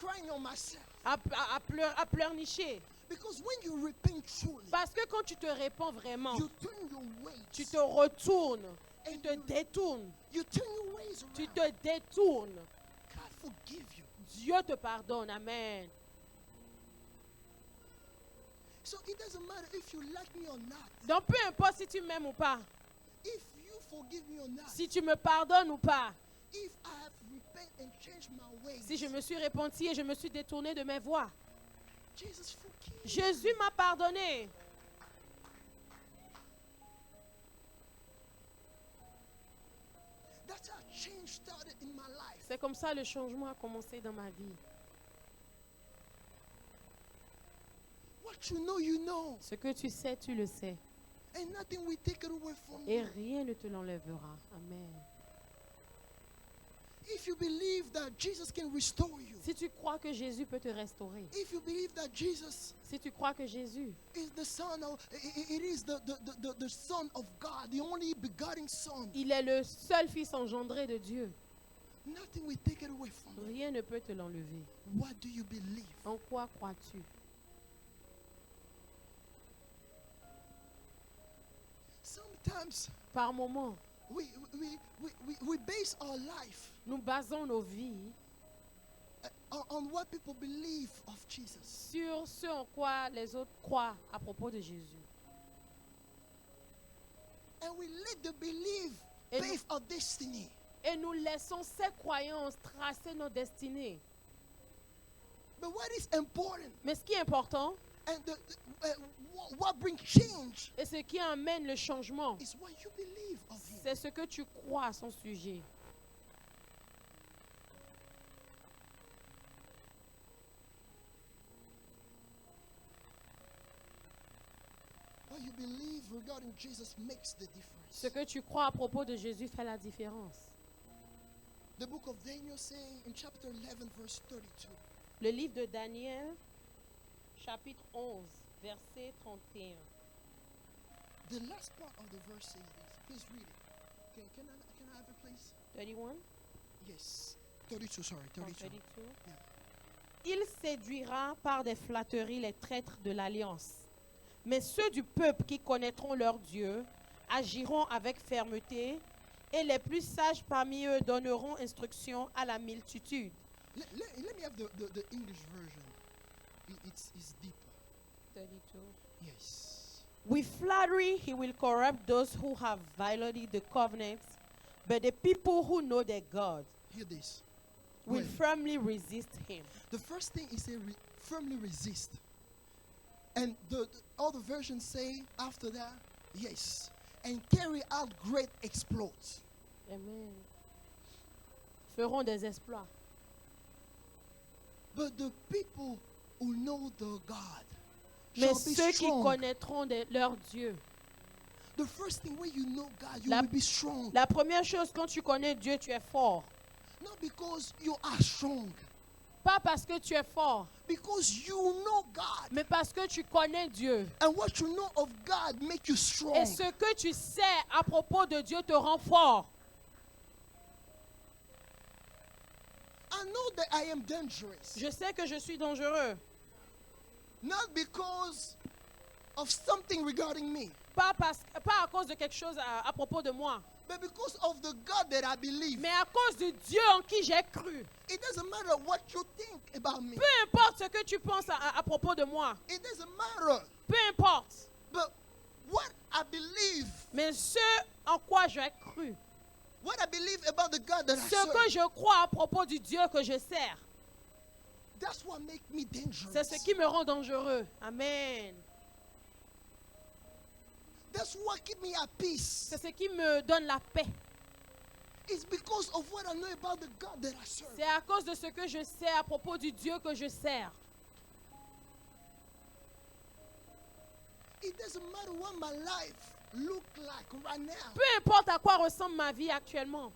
crying on myself. à pleurnicher. Because when you repent truly, Parce que quand tu te répands vraiment, you turn your ways. tu te retournes, tu And te détournes, you turn your ways tu around. te détournes. God forgive you. Dieu te pardonne. Amen. So it doesn't matter if you like me or not. Donc peu importe si tu m'aimes ou pas, If you forgive me or not. si tu me pardonnes ou pas, If I have repent and changed my ways. si je me suis repenti et je me suis détourné de mes voies, Jesus forgive. Jésus m'a pardonné. That's how change started in my life. C'est comme ça le changement a commencé dans ma vie. What you know, you know. Ce que tu sais, tu le sais. And nothing will take it away from Et you. rien ne te l'enlèvera. Amen. If you believe that Jesus can restore you. Si tu crois que Jésus peut te restaurer, If you believe that Jesus si tu crois que Jésus is the son of, it is the son of God, the only begotten son. il est le seul fils engendré de Dieu, Nothing will take it away from you. rien ne peut te l'enlever. What do you believe? En quoi crois-tu? Sometimes Par moments, we base our life nous basons nos vies on what people believe of Jesus. sur ce en quoi les autres croient à propos de Jésus. And we let the belief Et pave our destiny. Et nous laissons ces croyances tracer nos destinées. But what is important Mais ce qui est important and what brings change et ce qui amène le changement, is what you believe of him. c'est ce que tu crois à son sujet. What you believe regarding Jesus makes the difference. Ce que tu crois à propos de Jésus fait la différence. The book of Daniel saying in chapter 11 verse 32. Le livre de Daniel, chapitre 11, verset 31. The last part of the verse says this. Please read it. Can I have it, please? 31? Yes. 32, sorry. Oh, 32. 32. Yeah. Il séduira par des flatteries les traîtres de l'alliance. Mais ceux du peuple qui connaîtront leur Dieu agiront avec fermeté Et les plus sages parmi eux donneront instruction à la multitude. Let me have the English version. It's deeper. 32. Yes. With flattery, he will corrupt those who have violated the covenant, but the people who know their God Hear this. will When? firmly resist him. The first thing is say firmly resist. And all the versions say after that, yes. And carry out great exploits. Amen. Feront des exploits. But the people who know the God Mais shall be ceux qui strong. connaîtront leur Dieu. The first thing when you know God, you La- will be strong. La première chose, quand tu connais Dieu, tu es fort. Not because you are strong, Pas parce que tu es fort, because you know God. mais parce que tu connais Dieu. And what you know of God make you strong. Et ce que tu sais à propos de Dieu te rend fort. I know that I am dangerous. Je sais que je suis dangereux. Not because of something regarding me, Pas à cause de quelque chose à propos de moi, but because of the God that I believe. mais à cause de Dieu en qui j'ai cru. It doesn't matter what you think about me. Peu importe ce que tu penses à propos de moi. It doesn't matter. Peu importe. But what I believe, Mais ce en quoi j'ai cru. what I believe about the God that I Ce que serve, je crois à propos du Dieu que je sers. that's what makes me dangerous. C'est ce qui me rend dangereux. Amen. That's what keeps me at peace. C'est ce qui me donne la paix. It's because of what I know about the God that I serve. C'est à cause de ce que je sais à propos du Dieu que je sers. It doesn't matter what my life look like right now. Peu importe à quoi ressemble ma vie actuellement.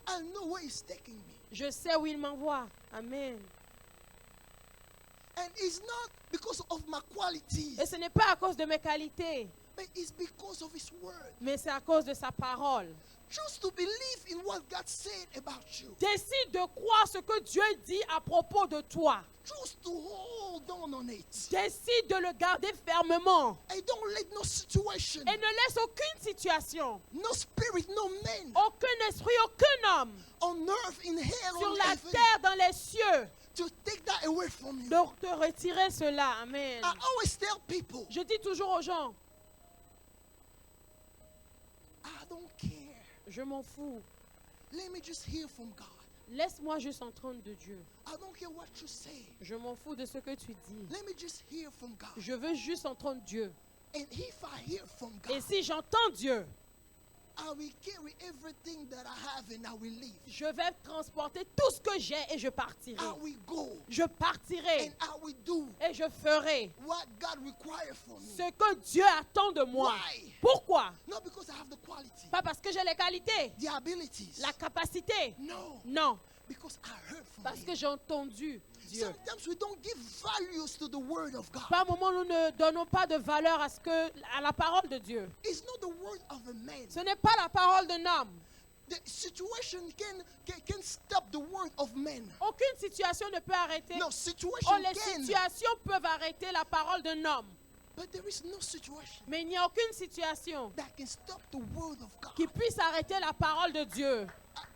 I know where He's taking me. Je sais où il m'envoie. Amen. And it's not because of my qualities, Et ce n'est pas à cause de mes qualités, but it's because of His word. mais c'est à cause de sa parole. Choose to believe in what God said about you. Décide de croire ce que Dieu dit à propos de toi. Choose to hold on it. Décide de le garder fermement. And don't let no situation, Et ne laisse aucune situation, no spirit, no man aucun esprit, aucun homme on earth, in hell, sur on la earth, terre, dans les cieux, to take that away from you. de te retirer cela. Amen. I always tell people, Je dis toujours aux gens, I don't care. je m'en fous. Let me just hear from God. Laisse-moi juste entendre de Dieu. I don't care what you say. Je m'en fous de ce que tu dis. Let me just hear from God. Je veux juste entendre Dieu. And if I hear from Et God, si j'entends Dieu, I will carry everything that I have and I will leave. je vais transporter tout ce que j'ai et je partirai. I will go Je partirai and I will do et je ferai what God requires from me. ce que Dieu attend de moi. Why? Pourquoi? Not because I have the quality, Pas parce que j'ai les qualités, the abilities. la capacité. No, Non, because I heard from parce Him. que j'ai entendu Dieu. Sometimes we don't give values to the word of God. Par moment, nous ne donnons pas de valeur à la parole de Dieu. It's not the word of a man. Ce n'est pas la parole d'un homme. The situation can stop the word of man. Aucune situation ne peut arrêter. No, Oh, situation les can. situations peuvent arrêter la parole d'un homme. But there is no situation Mais il n'y a aucune situation that can stop the word of God. qui puisse arrêter la parole de Dieu.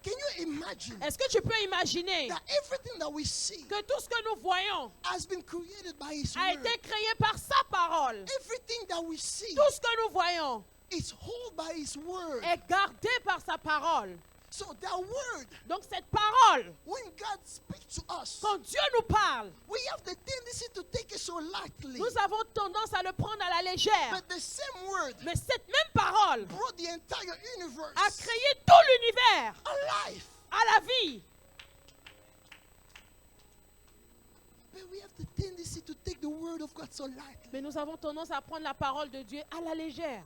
Can you imagine Est-ce que tu peux imaginer that everything that we see que tout ce que nous voyons has been created by His a word? été créé par sa parole? Everything that we see Tout ce que nous voyons is held by His word. est gardé par sa parole. So that word, Donc cette parole, when God speaks to us, quand Dieu nous parle, we have the tendency to take it so lightly. nous avons tendance à le prendre à la légère. But the same word Mais cette même parole brought the entire universe a créé tout l'univers alive. à la vie. But we have the tendency to take the word of God so lightly. Mais nous avons tendance à prendre la parole de Dieu à la légère.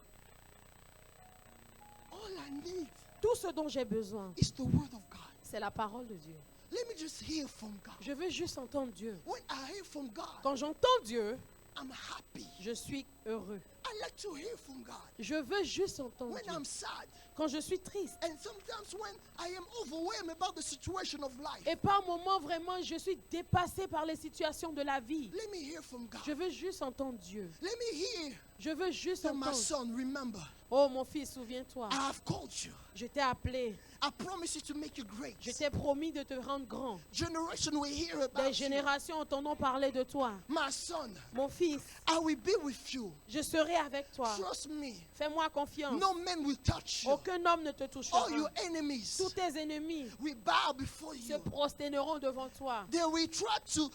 All I need Tout ce dont j'ai besoin, is the word of God. c'est la parole de Dieu. Let me just hear from God. Je veux juste entendre Dieu. When I hear from God, Quand j'entends Dieu, I'm happy. je suis heureux. I I like to hear from God Je veux juste entendre when Dieu. I'm sad. Quand je suis triste. And sometimes when I am overwhelmed about the situation of life. Et par moments, vraiment, je suis dépassée par les situations de la vie. Let me hear from God. Je veux juste entendre Dieu. Let me hear Je veux juste that my entendre. son, remember, Oh, mon fils, souviens-toi. I have called you. Je t'ai appelé. I promise you to make you great. Je t'ai promis de te rendre grand. Generation will hear Des about you. générations entendront parler de toi. My son, Mon fils, I will be with you. je serai avec toi. Trust me. Fais-moi confiance. No man will touch you. Aucun homme ne te touchera. All your enemies Tous tes ennemis will bow before se you. prosterneront devant toi. They will try to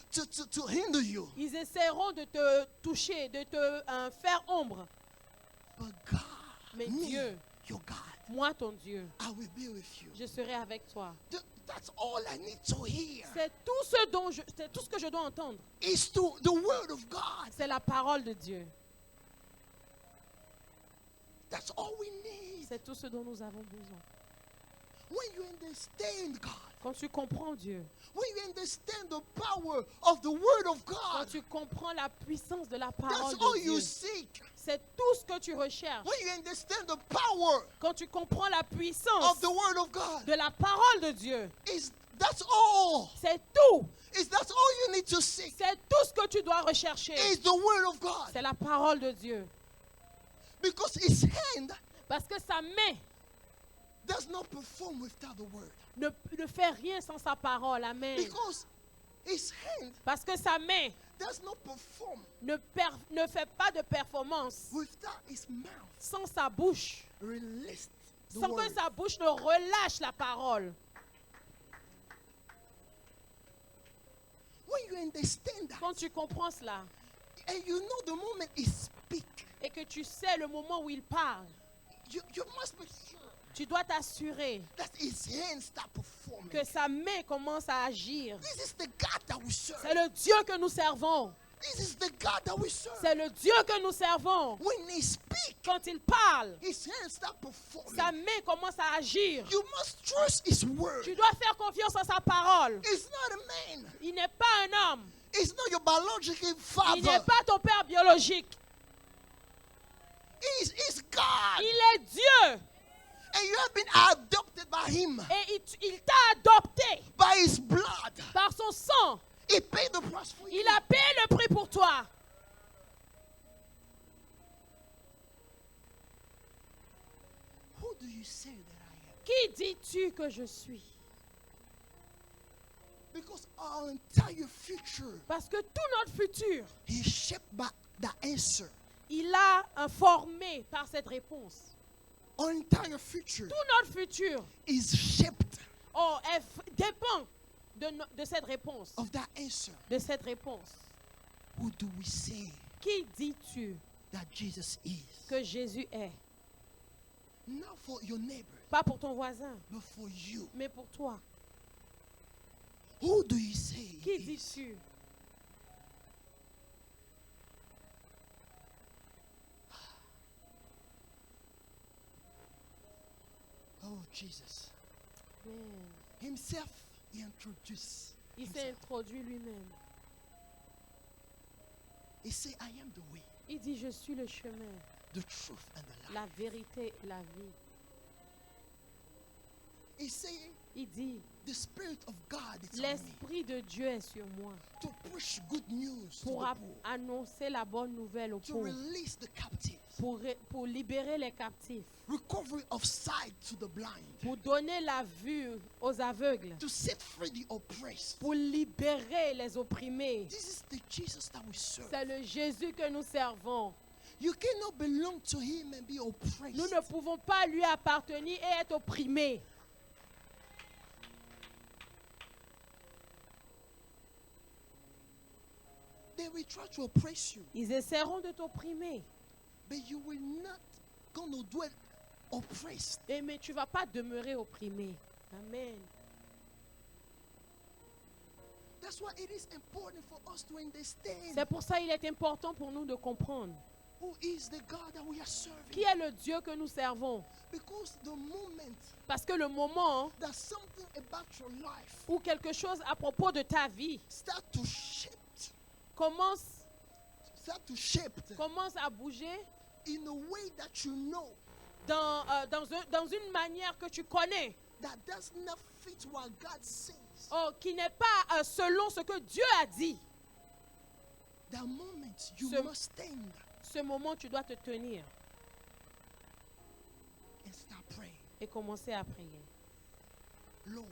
hinder you. Ils essaieront de te toucher, de te faire ombre. But God, Mais me, Dieu, your God, moi ton Dieu, I will be with you. je serai avec toi. That's all I need to hear. C'est tout ce que je dois entendre. Is to the word of God. C'est la parole de Dieu. That's all we need. C'est tout ce dont nous avons besoin. When you understand God, Quand tu comprends Dieu, when you understand the power of the word of quand God, tu comprends la puissance de la that's parole all de you Dieu, seek. c'est tout ce que tu recherches. When you understand the power Quand tu comprends la of puissance the word of God, de la parole de Dieu, that's all. c'est tout. That's all you need to seek. C'est tout ce que tu dois rechercher. Is the word of God. C'est la parole de Dieu. Because his hand Parce que sa main does not perform without the word. ne fait rien sans sa parole. Amen. Because his hand Parce que sa main does not perform ne fait pas de performance without his mouth. sans sa bouche. Release the Sans word. que sa bouche ne relâche la parole. When you understand that, Quand tu comprends cela and you know the moment he speaks, et que tu sais le moment où il parle, you must be sure tu dois t'assurer that his hands start performing. que sa main commence à agir. This is the God that we serve. C'est le Dieu que nous servons. This is the God that we serve. C'est le Dieu que nous servons. When he speaks, Quand il parle, his hands start performing. sa main commence à agir. You must trust his word. Tu dois faire confiance à sa parole. It's not a man. Il n'est pas un homme. It's not your biological Il n'est father. pas ton père biologique. It's God. Il est Dieu. And you have been adopted by him. Et il t'a adopté By his blood. par son sang. He paid the price for you. Il a payé le prix pour toi. Who do you say that I am? Qui dis-tu que je suis? Because our entire future Parce que tout notre futur, is shaped by the answer. il a informé par cette réponse. Our entire future Tout notre futur is shaped dépend de cette réponse. of that answer. De cette réponse. Who do we say Qui dis-tu that Jesus is? que Jésus est? Not for your neighbor, Pas pour ton voisin, but for you. mais pour toi. Who do you say Qui he is? dis-tu? Oh, Jesus. Amen. Himself, he introduced Il s'est himself. introduit lui-même. He said, I am the way, Il dit, je suis le chemin, the truth, and the life. la vérité et la vie. He said, Il dit, the Spirit of God is on me l'Esprit de Dieu est sur moi to push good news to pour the poor, annoncer la bonne nouvelle aux to pauvres, release the captives, pour libérer les captifs, recovery of sight to the blind, pour donner la vue aux aveugles, to set free the oppressed. pour libérer les opprimés. This is the Jesus that we serve. C'est le Jésus que nous servons. You cannot belong to him and be oppressed. Nous ne pouvons pas lui appartenir et être opprimés. They will try to oppress you, Ils essaieront de t'opprimer, but you will not gonna dwell oppressed. mais tu ne vas pas demeurer opprimé. Amen. That's why it is important for us to understand C'est pour ça qu'il est important pour nous de comprendre who is the God that we are serving. qui est le Dieu que nous servons. Because the moment Parce que le moment that something about your life où quelque chose à propos de ta vie start to shift, commence start to shape, à bouger, in a way that you know dans une manière que tu connais, that does not fit what God says, qui n'est pas selon ce que Dieu a dit, that moment you Ce- must stand ce moment tu dois te tenir and start praying. et commencer à prier. Lord,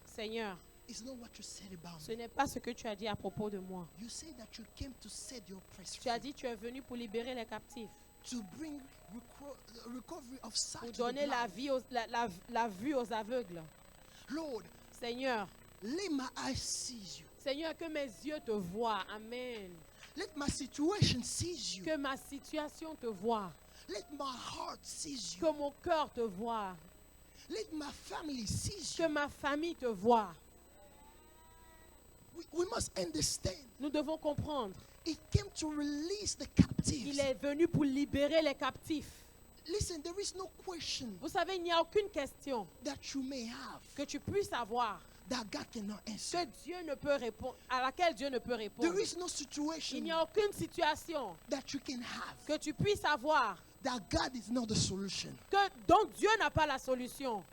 Seigneur, it's not what you said about ce me. n'est pas ce que tu as dit à propos de moi. You say that you came to set your press Tu as free, dit tu es venu pour libérer les captifs, to bring recovery of sight pour to the donner la, blind. vie la vue aux aveugles. Lord, Seigneur, let my eyes see you. Seigneur, que mes yeux te voient. Amen. Let my situation see you. Que ma situation te voie. Let my heart see Que you. mon cœur te voie. Let my family see Que you. ma famille te voie. We must understand. Nous devons comprendre. It came to release the Il captives. est venu pour libérer les captifs. Listen, there is no question Vous savez, il n'y a aucune question that you may have que tu puisses avoir that God cannot que answer. Dieu ne peut répondre, à laquelle Dieu ne peut répondre. There is no Il situation n'y a aucune situation that you can have que tu puisses avoir that God is not the solution. dont Dieu n'a pas la solution.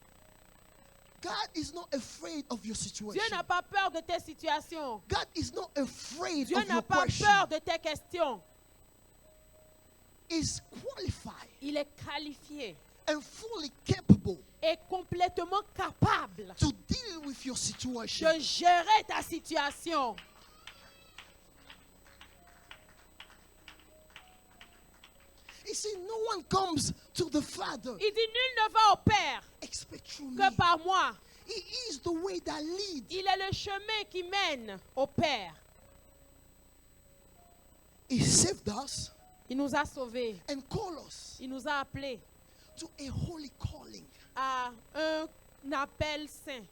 God is not afraid of your Dieu situation. n'a pas peur de tes situations. God is not afraid Dieu of n'a your pas question. peur de tes questions. Is qualified Il est qualifié and fully capable et complètement capable to deal with your situation. de gérer ta situation. You see, no one comes to the Father Il dit, nul ne va au Père except through me. que par moi. He is the way that leads. Il est le chemin qui mène au Père. He saved us Il nous a sauvés. and called us Il nous a appelés to a holy calling. à un appel saint.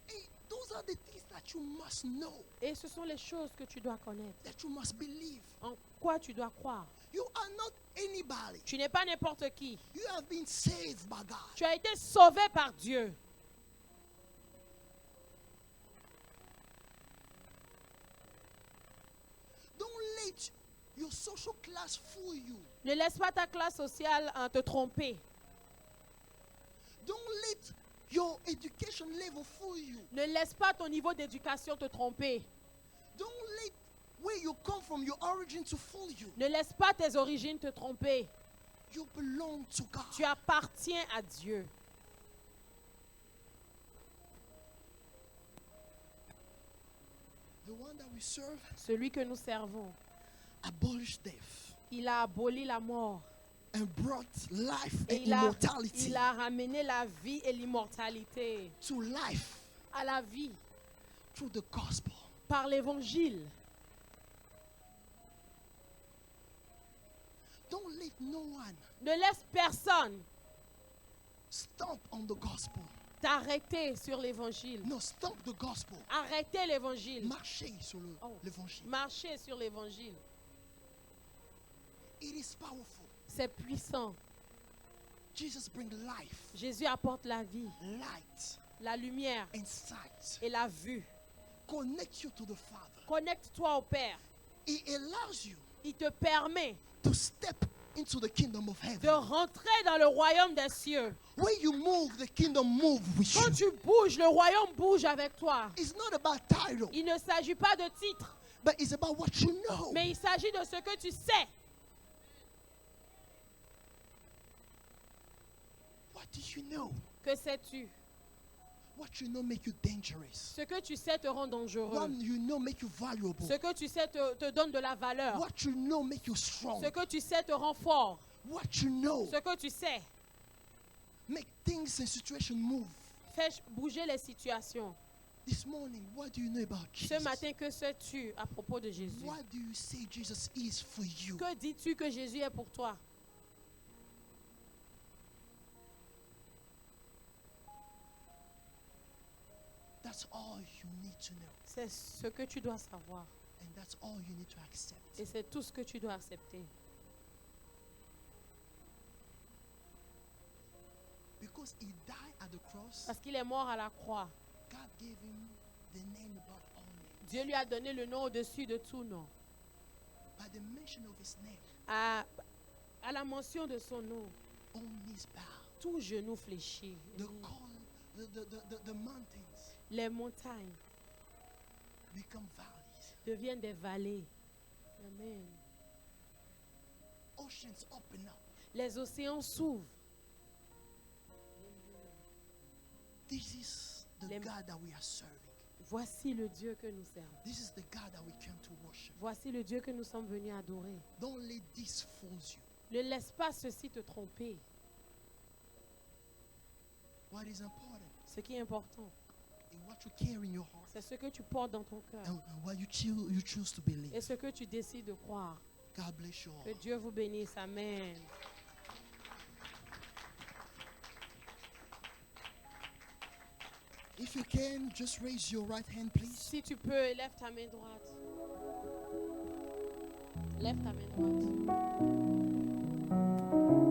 Hey, those are the things that you must know, Et ce sont les choses que tu dois connaître. that you must believe. En quoi tu dois croire. You are not anybody. Tu n'es pas n'importe qui. You have been saved by God. Tu as été sauvé par Dieu. Don't let your social class fool you. Ne laisse pas ta classe sociale te tromper. Don't let your education level fool you. Ne laisse pas ton niveau d'éducation te tromper. Don't let where you come from, your origin, to fool you. Ne laisse pas tes origines te tromper. You belong to God. Tu appartiens à Dieu. The one that we serve Celui que nous servons, abolished death il a aboli la mort. and brought life Et and il immortality a ramené la vie et l'immortalité to life à la vie through the gospel. par l'évangile. Don't let no one Ne laisse personne stomp on the gospel. t'arrêter sur l'évangile. No, stomp the gospel. Arrêtez l'évangile. Marcher sur Oh. l'évangile. Marchez sur l'évangile. It is powerful. C'est puissant. Jesus brings life, Jésus apporte la vie, light, la lumière and sight. et la vue. Connect you to the Father. Connecte-toi au Père. It allows you Il te permet to step into the kingdom of de heaven. rentrer dans le royaume des cieux. When you move, the kingdom moves with Quand you. tu bouges, le royaume bouge avec toi. It's not about title, Il ne s'agit pas de titre, but it's about what you know. mais il s'agit de ce que tu sais. What do you know? Que sais-tu? What you know make you dangerous. Ce que tu sais te rend dangereux. What you know make you valuable. Ce que tu sais te donne de la valeur. What you know make you strong. Ce que tu sais te rend fort. What you know Ce que tu sais make things and situations move. fait bouger les situations. This morning, what do you know about Ce Jesus? matin, que sais-tu à propos de Jésus? What do you say Jesus is for you? Que dis-tu que Jésus est pour toi? That's all you need to know. C'est ce que tu dois savoir. And that's all you need to accept. Et c'est tout ce que tu dois accepter. Because he died at the cross, Parce qu'il est mort à la croix. God gave him the name above all names. Dieu lui a donné le nom au-dessus de tout nom. by the mention of his name, à la mention de son nom, all knees bow. tout genou fléchit. The mountains Les montagnes become valleys. deviennent des vallées. Amen. Oceans open up. Les océans s'ouvrent. This is the Les- God that we are serving. Voici le Dieu que nous servons. This is the God that we came to worship. Voici le Dieu que nous sommes venus adorer. Don't let this fool you. Ne laisse pas ceci te tromper. What is important Ce qui est important, is what you carry in your heart c'est ce que tu portes dans ton cœur and what you choose to believe. et ce que tu décides de croire. God bless you all. Que Dieu vous bénisse. Amen. If you can, just raise your right hand, please. Si tu peux, lève ta main droite. Lève ta main droite.